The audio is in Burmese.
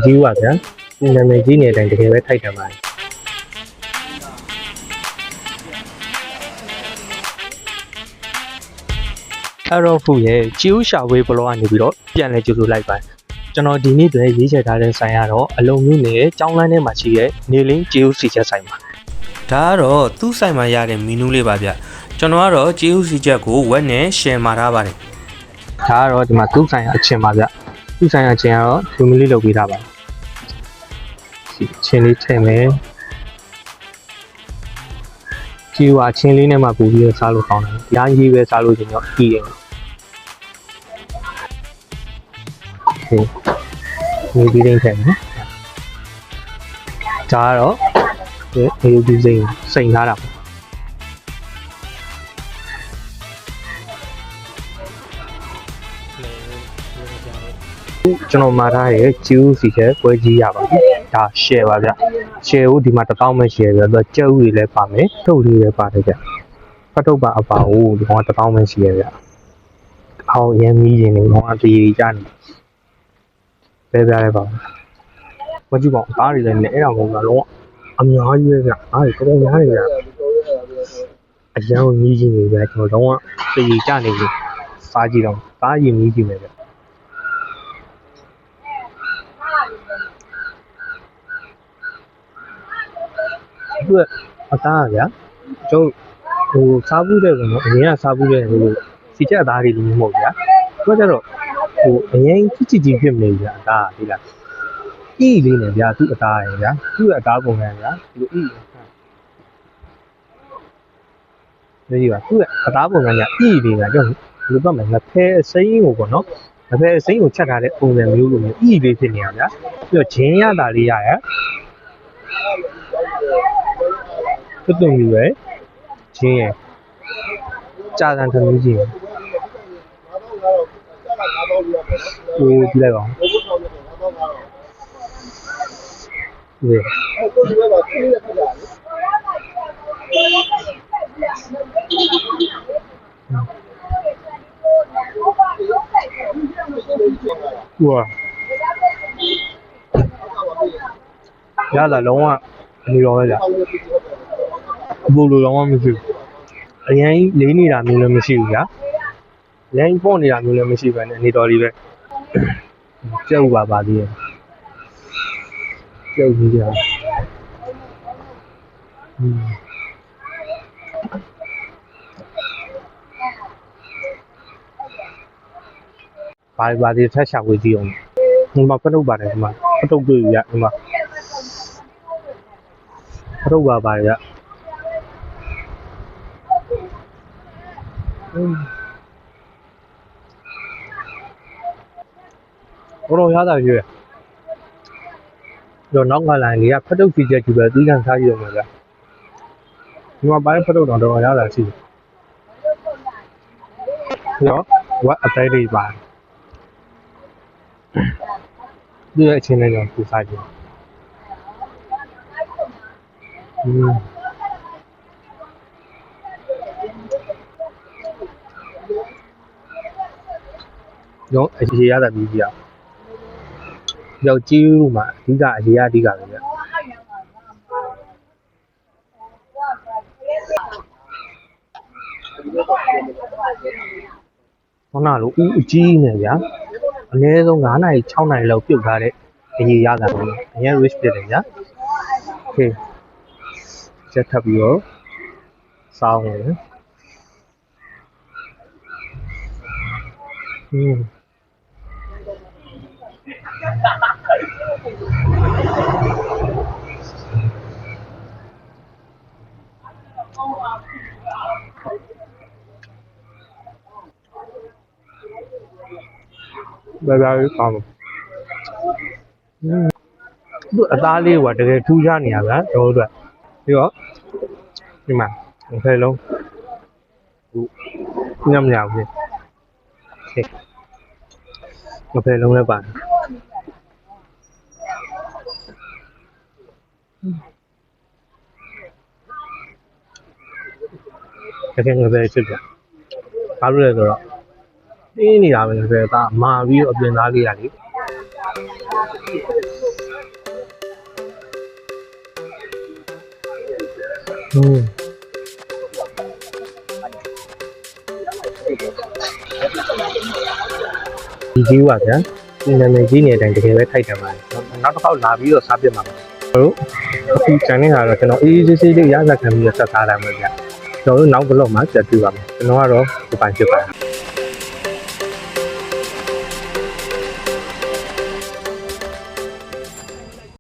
ကြီးပါဗျာဒီနာမည်ကြီးနေတိုင်းတကယ်ပဲထိုက်တယ်ပါအဲ့တော့ဖူရဲ့ကျူးရှာဝေးဘလော့ကနေပြီးတော့ပြန်လဲကြိုးလိုက်ပါကျွန်တော်ဒီနေ့တွင်ရေးချထားတဲ့ဆိုင်ကတော့အလုံးမျိုးနဲ့ကျောင်းလမ်းထဲမှာရှိတဲ့နေလင်းကျူးစီချက်ဆိုင်ပါဒါကတော့သူ့ဆိုင်မှာရတဲ့မီနူးလေးပါဗျကျွန်တော်ကတော့ကျူးစီချက်ကိုဝက်နဲ့ share မှာထားပါတယ်ဒါကတော့ဒီမှာသူ့ဆိုင်အချင်းပါဗျသူ့ဆိုင်အချင်းကတော့ဒီမလေးလုပ်ပေးထားပါချင်းလေးထည့်မယ်ကျူးအချင်းလေးနဲ့မှပူပြီးတော့စားလို့ကောင်းတယ်။ရားကြီးပဲစားလို့ရှင်တော့ပြီးတယ်။ဟေးဒီဒီလေးထည့်မယ်။ဒါကတော့ဒီစိန်ထားတာပေါ့။ကျွန်တော်မှာထားရဲ့ကျူးစီချက်ပွဲကြီးရပါပြီ။ဒါ share ပါဗျ။ share ကိုဒီမှာ1000ပဲ share ပြီးတော့ကျုပ်တွေလည်းပါမယ်။ထုတ်လေးလည်းပါတယ်ဗျ။ဖတ်ထုတ်ပါအပါကိုဒီကောင်1000ပဲ share ဗျ။အော်ရမ်းမီးရင်လည်းကောင်အပြေးကြနေ။ပဲပြရဲပါ။မကြည့်ပါဘူး။ဒါတွေလည်းအဲ့တော့ကောင်ကတော့အများကြီးပဲဗျ။အားတွေတော်တော်များနေဗျ။အရန်မီးကြီးနေဗျ။ကျွန်တော်တော့ပြေးကြနေပြီ။စားကြည့်တော့စားရင်မီးကြည့်မယ်ဗျ။သူအသားဗျာကျုပ်ဟိုစားဘူးတဲ့ကောင်တော့အရင်ကစားဘူးတဲ့ဟိုစီချက်အသားတွေလို့မဟုတ်ဗျာသူကကျတော့ဟိုအရင်ချစ်ဖြစ်မနေဗျာအသားဒီလားအီလေးနဲ့ဗျာသူ့အသားရယ်ဗျာသူ့ရဲ့အသားပုံစံဗျာဒီလိုအီဒီပါသူ့ရဲ့အသားပုံစံကအီလေးကကျုပ်ဘယ်လိုပြောမလဲငဖဲအစိမ်းကိုပေါ့နော်ငဖဲအစိမ်းကိုချက်ထားတဲ့ပုံစံမျိုးလိုမျိုးအီလေးဖြစ်နေတာဗျာပြီးတော့ဂျင်းရတာလေးရရတွတ်တူပဲချင်းရကြာစံထမင်းကြီးဟိုဒီလိုက်ပါဦးဝါရလာလုံးဝအနေတော်ပဲကြာအပူလိုတော့မရှိဘူးအရင်လေးနေတာမျိုးလည်းမရှိဘူးဗျာအရင်ပေါ့နေတာမျိုးလည်းမရှိဘဲနဲ့အနေတော်လေးပဲကြောက်ပါသေးရဲ့ကြောက်ကြီးကြပါသေးထက်ရှာဝေးကြည့်အောင်ဒီမှာဖတ်ထုတ်ပါတယ်ဒီမှာဖတ်ထုတ်တွေ့ရဒီမှာဖတ်ထုတ်ပါရဘောရတာရွေးတော့နောက်ကလိုင်းလေးကဖတ်ထုတ်စီချက်ကြည့်ပဲသီးခံထားရအောင်ဗျာဒီမှာပိုင်းဖတ်ထုတ်တော့တော်ရတာရှိတယ်နော်ဝတ်အသေးလေးပါဒီအချင်းလေးကြောင့်ပူစားကြည့်တော့အခြေရတာပြီးပြရောက်ကြီးလို့မှအဓိကအခြေရအဓိကပဲဗျခေါနာလို့ဦးအကြီးနေဗျာအနည်းဆုံး9နာရီ6နာရီလောက်ပြုတ်ထားတဲ့အရေးရတာပဲအရင် risk ဖြစ်တယ်ဗျာโอเคချက်ထပ်ပြီးတော့စောင်းတယ်ဘယ်လိုကောင်းလဲသူအသားလေးကတကယ်ထူးခြားနေရဗျာတို့အတွက်ပြီးတော့ဒီမှာတစ်ဖက်လုံးညံ့ညံ့ဖြစ်တစ်ဖက်လုံးလည်းပါတယ်တကယ်ငယ်ပဲဖြစ်ကြဘာလို့လဲဆိုတော့တင်းနေတာပဲဆိုတော့ဒါမာပြီးတော့အပြင်သားလေးရလေ ဒီကြီးပါဗျာဒီနာမည်ကြီးနေတဲ့အတိုင်းတကယ်ပဲထိုက်တယ်ပါနောက်တစ်ခေါက်လာပြီးတော့စားပြမှာပါတို့အခုကျန်နေတာတော့ကျွန်တော်အေးအေးဆေးဆေးလေးရစားခံပြီးတော့ဆက်စားတာပဲဗျာကျွန်တော်တို့နောက်ဘလော့မှာဆက်ပြပါမယ်ကျွန်တော်ကတော့ဒီပိုင်းဖြစ်ပါတယ်